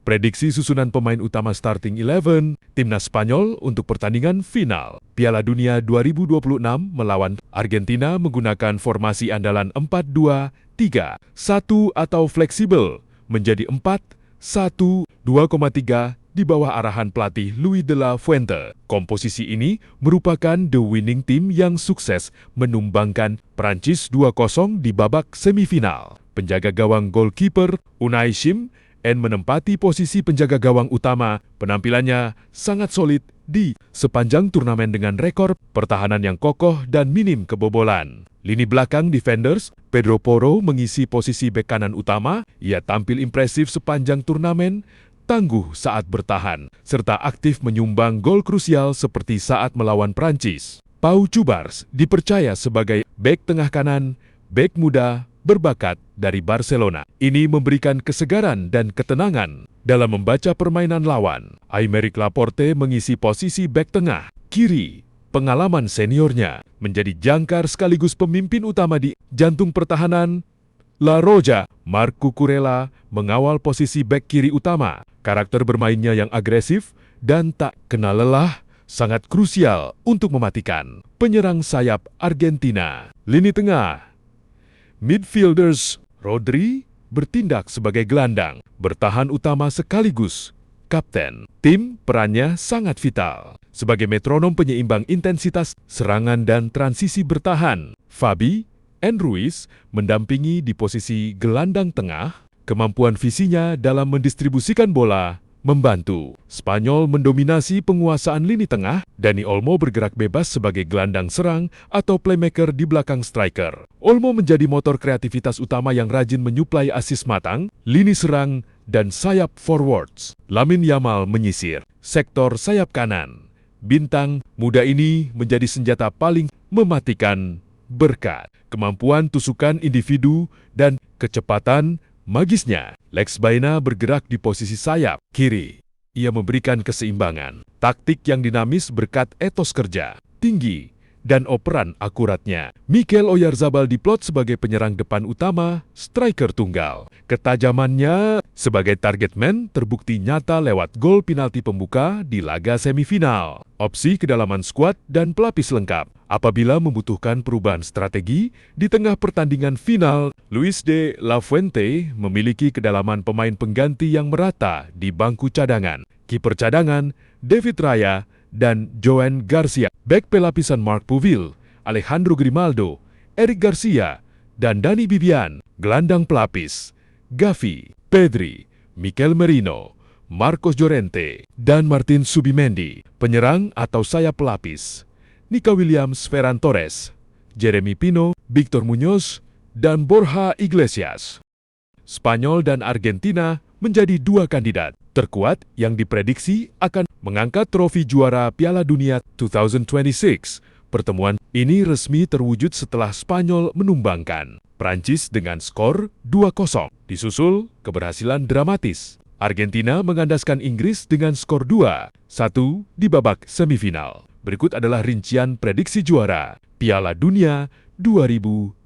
Prediksi susunan pemain utama starting 11 Timnas Spanyol untuk pertandingan final Piala Dunia 2026 melawan Argentina menggunakan formasi andalan 4-2-3-1 atau fleksibel menjadi 4-1-2,3 di bawah arahan pelatih Luis de la Fuente. Komposisi ini merupakan the winning team yang sukses menumbangkan Prancis 2-0 di babak semifinal. Penjaga gawang goalkeeper Unai Simon menempati posisi penjaga gawang utama. Penampilannya sangat solid di sepanjang turnamen dengan rekor pertahanan yang kokoh dan minim kebobolan. Lini belakang defenders, Pedro Porro mengisi posisi bek kanan utama. Ia tampil impresif sepanjang turnamen, tangguh saat bertahan, serta aktif menyumbang gol krusial seperti saat melawan Prancis. Pau Cubars dipercaya sebagai bek tengah kanan, bek muda, berbakat dari Barcelona. Ini memberikan kesegaran dan ketenangan dalam membaca permainan lawan. Aymeric Laporte mengisi posisi bek tengah. Kiri, pengalaman seniornya menjadi jangkar sekaligus pemimpin utama di jantung pertahanan La Roja. Marc Cucurella mengawal posisi bek kiri utama. Karakter bermainnya yang agresif dan tak kenal lelah sangat krusial untuk mematikan penyerang sayap Argentina. Lini tengah, midfielders, Rodri bertindak sebagai gelandang, bertahan utama sekaligus kapten. Tim perannya sangat vital sebagai metronom penyeimbang intensitas serangan dan transisi bertahan. Fabi and Ruiz mendampingi di posisi gelandang tengah. Kemampuan visinya dalam mendistribusikan bola membantu Spanyol mendominasi penguasaan lini tengah. Dani Olmo bergerak bebas sebagai gelandang serang atau playmaker di belakang striker. Olmo menjadi motor kreativitas utama yang rajin menyuplai asis matang, lini serang, dan sayap forwards. Lamine Yamal menyisir sektor sayap kanan. Bintang muda ini menjadi senjata paling mematikan berkat kemampuan tusukan individu dan kecepatan magisnya. Lex Baena bergerak di posisi sayap kiri. Ia memberikan keseimbangan, taktik yang dinamis berkat etos kerja tinggi dan operan akuratnya. Mikel Oyarzabal diplot sebagai penyerang depan utama, striker tunggal. Ketajamannya sebagai target man terbukti nyata lewat gol penalti pembuka di laga semifinal. Opsi kedalaman skuad dan pelapis lengkap. Apabila membutuhkan perubahan strategi di tengah pertandingan final, Luis de la Fuente memiliki kedalaman pemain pengganti yang merata di bangku cadangan. Kiper cadangan, David Raya, dan Joan Garcia. Bek pelapisan Marc Puvil, Alejandro Grimaldo, Eric Garcia, dan Dani Bibian. Gelandang pelapis, Gavi, Pedri, Mikel Merino, Marcos Llorente, dan Martin Subimendi. Penyerang atau sayap pelapis, Nico Williams, Ferran Torres, Jeremy Pino, Victor Muñoz, dan Borja Iglesias. Spanyol dan Argentina menjadi dua kandidat terkuat yang diprediksi akan mengangkat trofi juara Piala Dunia 2026. Pertemuan ini resmi terwujud setelah Spanyol menumbangkan Prancis dengan skor 2-0. Disusul keberhasilan dramatis Argentina mengandaskan Inggris dengan skor 2-1 di babak semifinal. Berikut adalah rincian prediksi juara Piala Dunia 2026.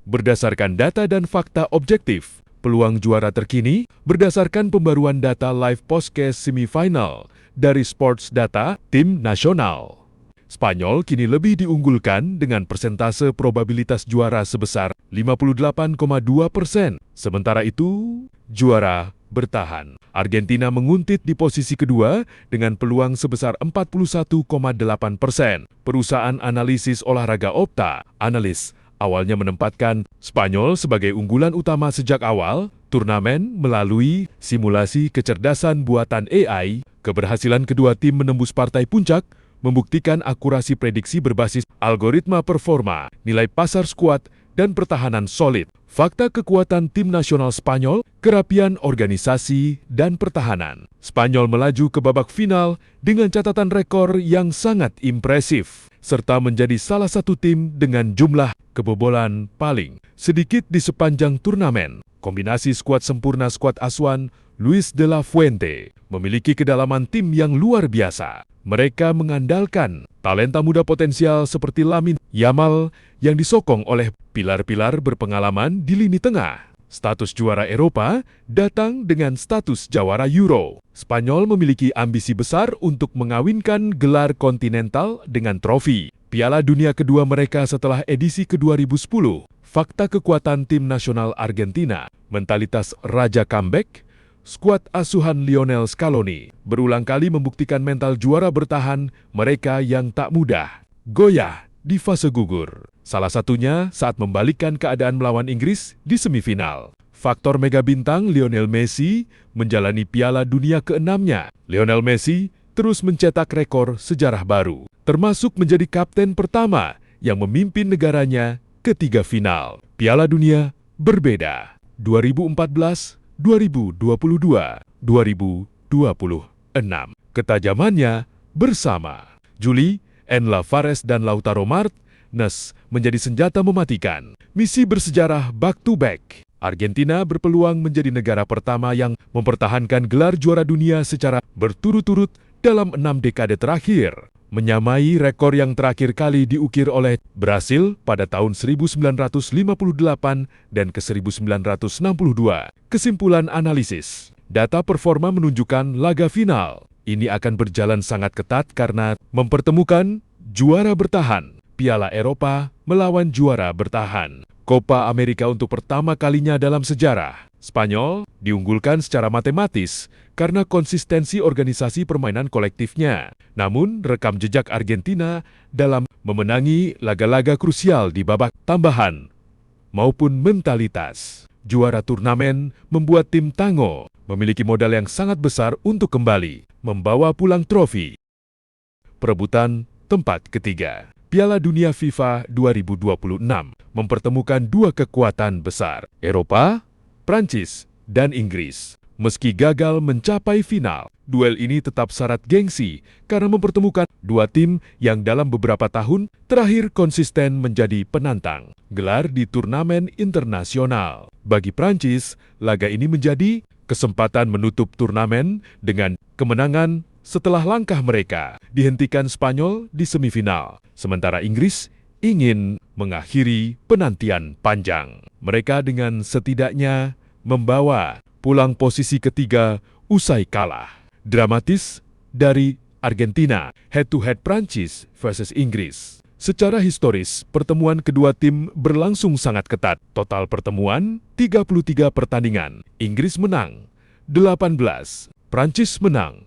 Berdasarkan data dan fakta objektif, peluang juara terkini berdasarkan pembaruan data live podcast semifinal dari Sports Data Tim Nasional. Spanyol kini lebih diunggulkan dengan persentase probabilitas juara sebesar 58,2%. Sementara itu, juara bertahan. Argentina menguntit di posisi kedua dengan peluang sebesar 41,8%. Perusahaan analisis olahraga Opta, analis, awalnya menempatkan Spanyol sebagai unggulan utama sejak awal turnamen melalui simulasi kecerdasan buatan AI. Keberhasilan kedua tim menembus partai puncak membuktikan akurasi prediksi berbasis algoritma performa, nilai pasar skuad, dan pertahanan solid. Fakta kekuatan tim nasional Spanyol, kerapian organisasi, dan pertahanan. Spanyol melaju ke babak final dengan catatan rekor yang sangat impresif, serta menjadi salah satu tim dengan jumlah kebobolan paling sedikit di sepanjang turnamen. Kombinasi skuad sempurna skuad asuhan Luis de la Fuente memiliki kedalaman tim yang luar biasa. Mereka mengandalkan talenta muda potensial seperti Lamine Yamal yang disokong oleh pilar-pilar berpengalaman di lini tengah. Status juara Eropa datang dengan status jawara Euro. Spanyol memiliki ambisi besar untuk mengawinkan gelar kontinental dengan trofi Piala Dunia kedua mereka setelah edisi ke-2010. Fakta kekuatan tim nasional Argentina, mentalitas raja comeback, skuad asuhan Lionel Scaloni berulang kali membuktikan mental juara bertahan mereka yang tak mudah goyah di fase gugur. Salah satunya saat membalikkan keadaan melawan Inggris di semifinal. Faktor mega bintang Lionel Messi menjalani Piala Dunia ke-6-nya. Lionel Messi terus mencetak rekor sejarah baru, termasuk menjadi kapten pertama yang memimpin negaranya ke 3 final Piala Dunia berbeda. 2014, 2022, 2026. Ketajamannya bersama Juli, Enla Fares dan Lautaro Martinez menjadi senjata mematikan. Misi bersejarah back-to-back. Argentina berpeluang menjadi negara pertama yang mempertahankan gelar juara dunia secara berturut-turut dalam 6 dekade terakhir, menyamai rekor yang terakhir kali diukir oleh Brasil pada tahun 1958 dan ke-1962. Kesimpulan analisis. Data performa menunjukkan laga final ini akan berjalan sangat ketat karena mempertemukan juara bertahan Piala Eropa melawan juara bertahan Copa America untuk pertama kalinya dalam sejarah. Spanyol diunggulkan secara matematis karena konsistensi organisasi permainan kolektifnya. Namun, rekam jejak Argentina dalam memenangi laga-laga krusial di babak tambahan maupun mentalitas juara turnamen membuat tim Tango memiliki modal yang sangat besar untuk kembali membawa pulang trofi. Perebutan tempat ketiga. Piala Dunia FIFA 2026 mempertemukan dua kekuatan besar, Eropa, Prancis, dan Inggris. Meski gagal mencapai final, duel ini tetap syarat gengsi karena mempertemukan dua tim yang dalam beberapa tahun terakhir konsisten menjadi penantang gelar di turnamen internasional. Bagi Prancis, laga ini menjadi kesempatan menutup turnamen dengan kemenangan setelah langkah mereka dihentikan Spanyol di semifinal. Sementara Inggris ingin mengakhiri penantian panjang mereka dengan setidaknya membawa pulang posisi ketiga usai kalah dramatis dari Argentina, head-to-head Prancis versus Inggris. Secara historis, pertemuan kedua tim berlangsung sangat ketat. Total pertemuan 33 pertandingan. Inggris menang 18, Prancis menang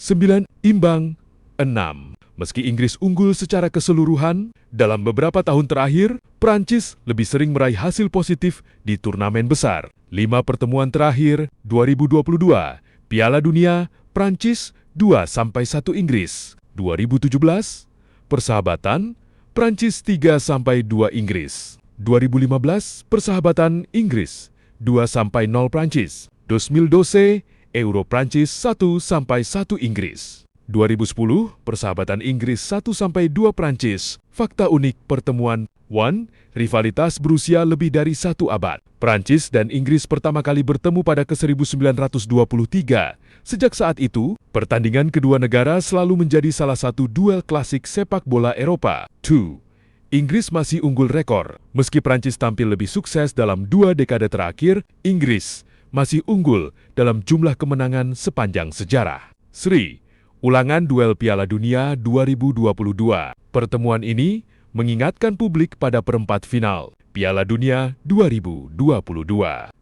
9, imbang 6. Meski Inggris unggul secara keseluruhan, dalam beberapa tahun terakhir, Prancis lebih sering meraih hasil positif di turnamen besar. 5 pertemuan terakhir, 2022, Piala Dunia, Prancis 2-1 Inggris. 2017, persahabatan, Prancis 3-2 Inggris. 2015, persahabatan Inggris 2-0 Prancis. 2012, Euro Prancis 1-1 Inggris. 2010, persahabatan Inggris 1-2 Prancis. Fakta unik pertemuan 1, rivalitas berusia lebih dari 1 abad. Prancis dan Inggris pertama kali bertemu pada ke-1923. Sejak saat itu, pertandingan kedua negara selalu menjadi salah satu duel klasik sepak bola Eropa. 2. Inggris masih unggul rekor. Meski Prancis tampil lebih sukses dalam 2 dekade terakhir, Inggris masih unggul dalam jumlah kemenangan sepanjang sejarah. 3. Ulangan duel Piala Dunia 2022. Pertemuan ini mengingatkan publik pada perempat final Piala Dunia 2022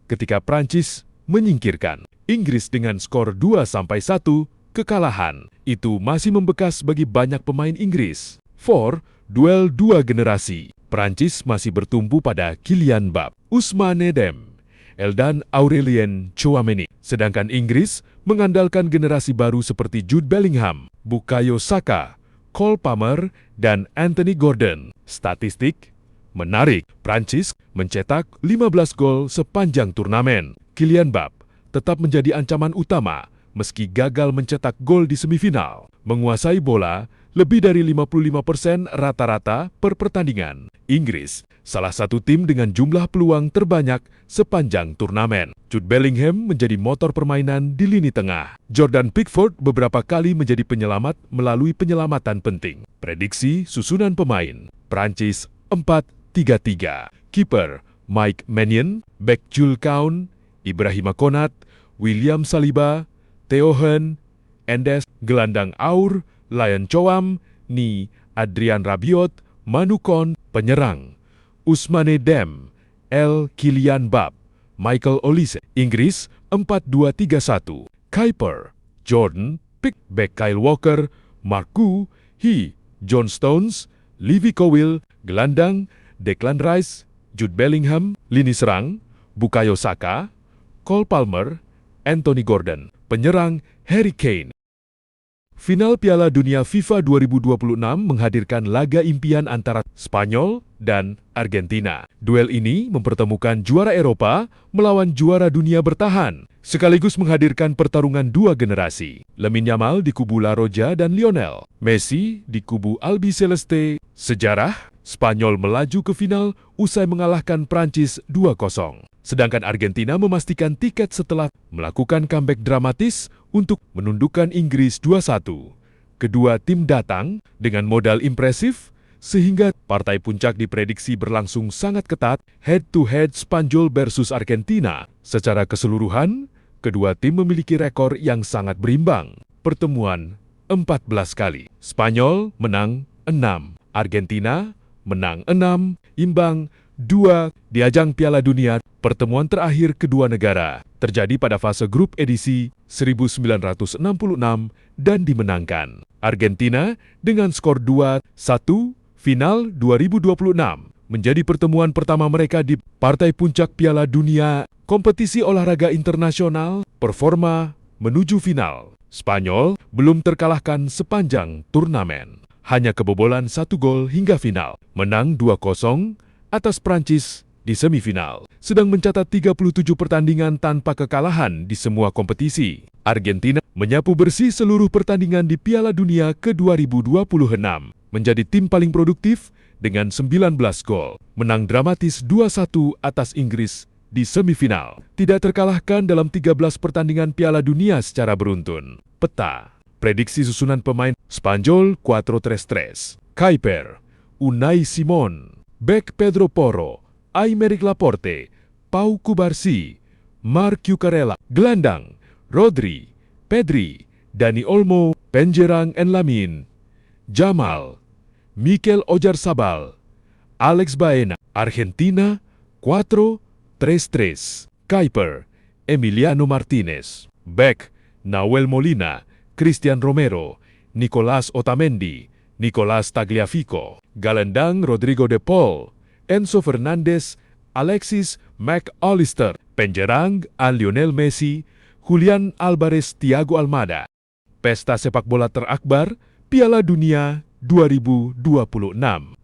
ketika Prancis menyingkirkan Inggris dengan skor 2-1. Kekalahan itu masih membekas bagi banyak pemain Inggris. 4. Duel dua generasi. Prancis masih bertumpu pada Kylian Mbappé, Ousmane Dembélé, dan Aurelien Tchouameni. Sedangkan Inggris mengandalkan generasi baru seperti Jude Bellingham, Bukayo Saka, Cole Palmer, dan Anthony Gordon. Statistik menarik, Prancis mencetak 15 gol sepanjang turnamen. Kylian Mbappé tetap menjadi ancaman utama meski gagal mencetak gol di semifinal. Menguasai bola lebih dari 55% rata-rata per pertandingan. Inggris, salah satu tim dengan jumlah peluang terbanyak sepanjang turnamen. Jude Bellingham menjadi motor permainan di lini tengah. Jordan Pickford beberapa kali menjadi penyelamat melalui penyelamatan penting. Prediksi susunan pemain. Prancis 4-3-3. Kiper Mike Maignan, bek Jules Kounde, Ibrahima Konat, William Saliba, Theo Hearn, Endes, gelandang Aur, Lion Chowam, Ni, Adrian Rabiot, Manu Kon, penyerang, Ousmane Dembélé, El Kylian Mbappé, Michael Olise. Inggris 4-2-3-1. Kuiper, Jordan Pickford, Kyle Walker, Mark Gu, John Stones, Levi Colwill, gelandang, Declan Rice, Jude Bellingham, lini serang, Bukayo Saka, Cole Palmer, Anthony Gordon, penyerang, Harry Kane. Final Piala Dunia FIFA 2026 menghadirkan laga impian antara Spanyol dan Argentina. Duel ini mempertemukan juara Eropa melawan juara dunia bertahan, sekaligus menghadirkan pertarungan dua generasi. Lamine Yamal di kubu La Roja dan Lionel Messi di kubu Albiceleste. Sejarah, Spanyol melaju ke final usai mengalahkan Prancis 2-0. Sedangkan Argentina memastikan tiket setelah melakukan comeback dramatis untuk menundukkan Inggris 2-1. Kedua tim datang dengan modal impresif, sehingga partai puncak diprediksi berlangsung sangat ketat head-to-head Spanyol versus Argentina. Secara keseluruhan, kedua tim memiliki rekor yang sangat berimbang. Pertemuan 14 kali. Spanyol menang 6, Argentina menang 6, imbang 2 di ajang Piala Dunia. Pertemuan terakhir kedua negara terjadi pada fase grup edisi 1966 dan dimenangkan Argentina dengan skor 2-1. Final 2026 menjadi pertemuan pertama mereka di partai puncak Piala Dunia, kompetisi olahraga internasional. Performa menuju final, Spanyol belum terkalahkan sepanjang turnamen. Hanya kebobolan 1 gol hingga final, menang 2-0 atas Prancis di semifinal, sedang mencatat 37 pertandingan tanpa kekalahan di semua kompetisi. Argentina menyapu bersih seluruh pertandingan di Piala Dunia ke-2026, menjadi tim paling produktif dengan 19 gol, menang dramatis 2-1 atas Inggris di semifinal, tidak terkalahkan dalam 13 pertandingan Piala Dunia secara beruntun. Peta, prediksi susunan pemain Spanyol 4-3-3, Kuiper, Unai Simon, bek Pedro Porro, Aymeric Laporte, Pau Cubarsí, Marc Cucurella, gelandang, Rodri, Pedri, Dani Olmo, penyerang Lamine Yamal, Mikel Oyarzabal, Alex Baena. Argentina 4-3-3, Kuiper, Emiliano Martinez, bek Nahuel Molina, Cristian Romero, Nicolás Otamendi, Nicolás Tagliafico, gelandang Rodrigo de Paul, Enzo Fernandez, Alexis McAllister, penyerang Lionel Messi, Julian Alvarez, Thiago Almada. Pesta sepak bola terakbar Piala Dunia 2026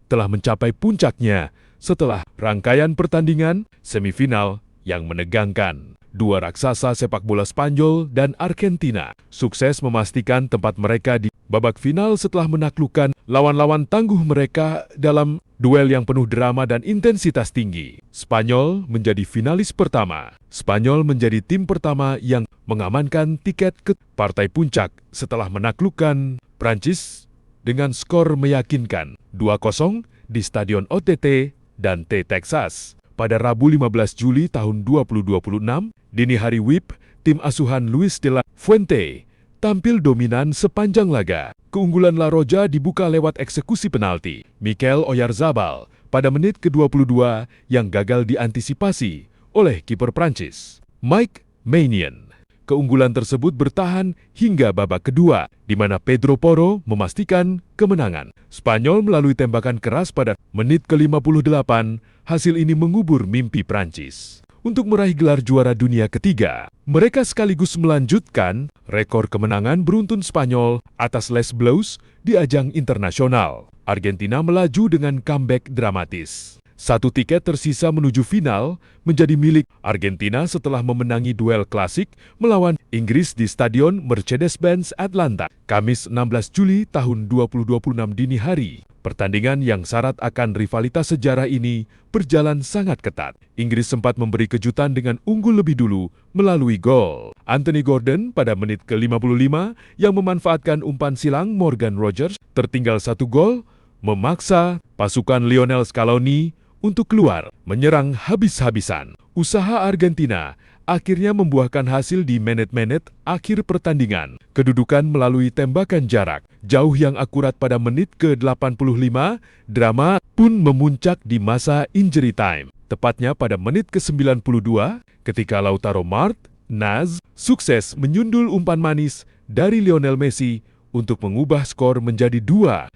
telah mencapai puncaknya setelah rangkaian pertandingan semifinal yang menegangkan. Dua raksasa sepak bola Spanyol dan Argentina sukses memastikan tempat mereka di babak final setelah menaklukkan lawan-lawan tangguh mereka dalam duel yang penuh drama dan intensitas tinggi. Spanyol menjadi finalis pertama. Spanyol menjadi tim pertama yang mengamankan tiket ke partai puncak setelah menaklukkan Prancis dengan skor meyakinkan 2-0 di Stadion OTT dan T Texas. Pada Rabu 15 Juli tahun 2026, dini hari WIB, tim asuhan Luis de la Fuente tampil dominan sepanjang laga. Keunggulan La Roja dibuka lewat eksekusi penalti Mikel Oyarzabal pada menit ke-22 yang gagal diantisipasi oleh kiper Prancis, Mike Maignan. Keunggulan tersebut bertahan hingga babak kedua, di mana Pedro Porro memastikan kemenangan. Spanyol melalui tembakan keras pada menit ke-58, hasil ini mengubur mimpi Prancis untuk meraih gelar juara dunia ketiga. Mereka sekaligus melanjutkan rekor kemenangan beruntun Spanyol atas Les Bleus di ajang internasional. Argentina melaju dengan comeback dramatis. 1 tiket tersisa menuju final menjadi milik Argentina setelah memenangi duel klasik melawan Inggris di Stadion Mercedes-Benz Atlanta, Kamis 16 Juli tahun 2026 dini hari. Pertandingan yang syarat akan rivalitas sejarah ini berjalan sangat ketat. Inggris sempat memberi kejutan dengan unggul lebih dulu melalui gol Anthony Gordon pada menit ke-55 yang memanfaatkan umpan silang Morgan Rogers. Tertinggal 1 gol, memaksa pasukan Lionel Scaloni untuk keluar, menyerang habis-habisan. Usaha Argentina akhirnya membuahkan hasil di menit-menit akhir pertandingan. Kedudukan melalui tembakan jarak jauh yang akurat pada menit ke-85, drama pun memuncak di masa injury time. Tepatnya pada menit ke-92, ketika Lautaro Martinez sukses menyundul umpan manis dari Lionel Messi untuk mengubah skor menjadi 2-1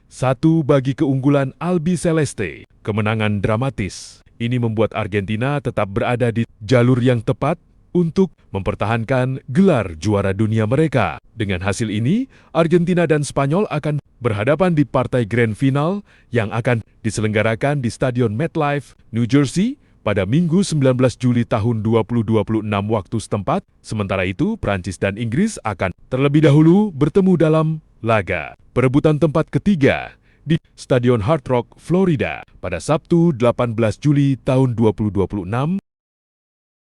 bagi keunggulan Albi Celeste. Kemenangan dramatis ini membuat Argentina tetap berada di jalur yang tepat untuk mempertahankan gelar juara dunia mereka. Dengan hasil ini, Argentina dan Spanyol akan berhadapan di partai grand final yang akan diselenggarakan di Stadion MetLife, New Jersey, pada Minggu 19 Juli tahun 2026 waktu setempat. Sementara itu, Prancis dan Inggris akan terlebih dahulu bertemu dalam laga perebutan tempat ketiga di Stadion Hard Rock, Florida, pada Sabtu 18 Juli tahun 2026.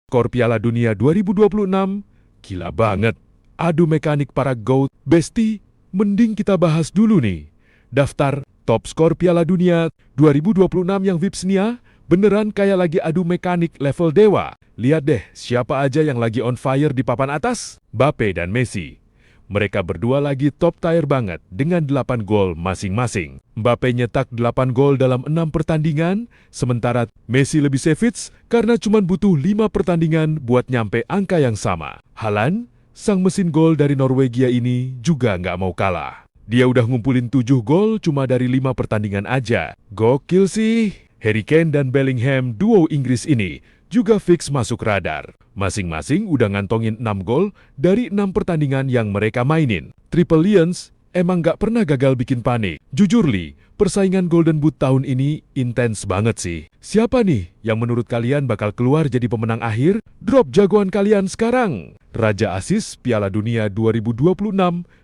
Skor Piala Dunia 2026, gila banget. Adu mekanik para GOAT. Besti, mending kita bahas dulu nih. Daftar top skor Piala Dunia 2026 yang Vipsnia beneran kayak lagi adu mekanik level dewa. Lihat deh siapa aja yang lagi on fire di papan atas. Mbappe dan Messi. Mereka berdua lagi top tier banget dengan 8 gol masing-masing. Mbappe nyetak 8 gol dalam 6 pertandingan, sementara Messi lebih savage karena cuma butuh 5 pertandingan buat nyampe angka yang sama. Haaland, sang mesin gol dari Norwegia ini juga nggak mau kalah. Dia udah ngumpulin 7 gol cuma dari 5 pertandingan aja. Gokil sih! Harry Kane dan Bellingham, duo Inggris ini, juga fix masuk radar. Masing-masing udah ngantongin 6 gol dari 6 pertandingan yang mereka mainin. Triple Lions emang gak pernah gagal bikin panik. Jujur Li, persaingan Golden Boot tahun ini intens banget sih. Siapa nih yang menurut kalian bakal keluar jadi pemenang akhir? Drop jagoan kalian sekarang. Raja Asis Piala Dunia 2026,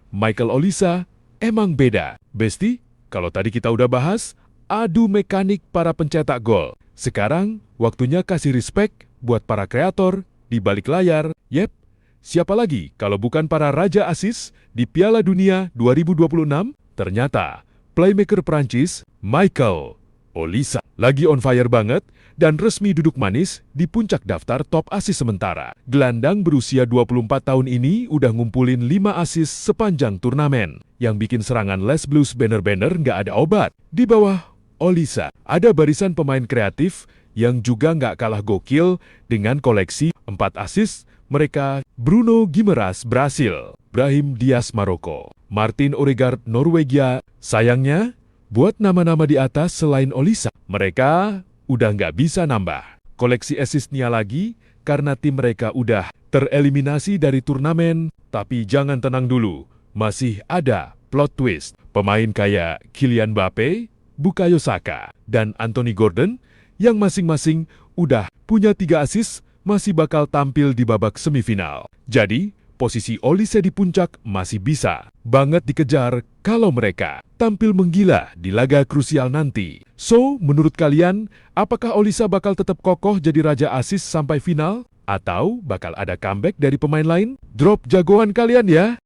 Michael Olise, emang beda. Besti, kalau tadi kita udah bahas adu mekanik para pencetak gol. Sekarang, waktunya kasih respect buat para kreator di balik layar. Yep, siapa lagi kalau bukan para Raja Asis di Piala Dunia 2026? Ternyata, playmaker Prancis, Michael Olise, lagi on fire banget dan resmi duduk manis di puncak daftar top asis sementara. Gelandang berusia 24 tahun ini udah ngumpulin 5 asis sepanjang turnamen. Yang bikin serangan Les Blues bener-bener nggak ada obat. Di bawah Olise, ada barisan pemain kreatif yang juga nggak kalah gokil dengan koleksi 4 asis mereka. Bruno Guimaraes Brasil, Brahim Diaz Maroko, Martin Odegaard Norwegia. Sayangnya, buat nama-nama di atas selain Olise, mereka udah nggak bisa nambah koleksi asisnya lagi karena tim mereka udah tereliminasi dari turnamen. Tapi jangan tenang dulu, masih ada plot twist. Pemain kayak Kylian Mbappe, Bukayo Saka, dan Anthony Gordon yang masing-masing udah punya 3 asis masih bakal tampil di babak semifinal. Jadi, posisi Olise di puncak masih bisa banget dikejar kalau mereka tampil menggila di laga krusial nanti. So, menurut kalian, apakah Olise bakal tetap kokoh jadi Raja Asis sampai final? Atau bakal ada comeback dari pemain lain? Drop jagoan kalian ya!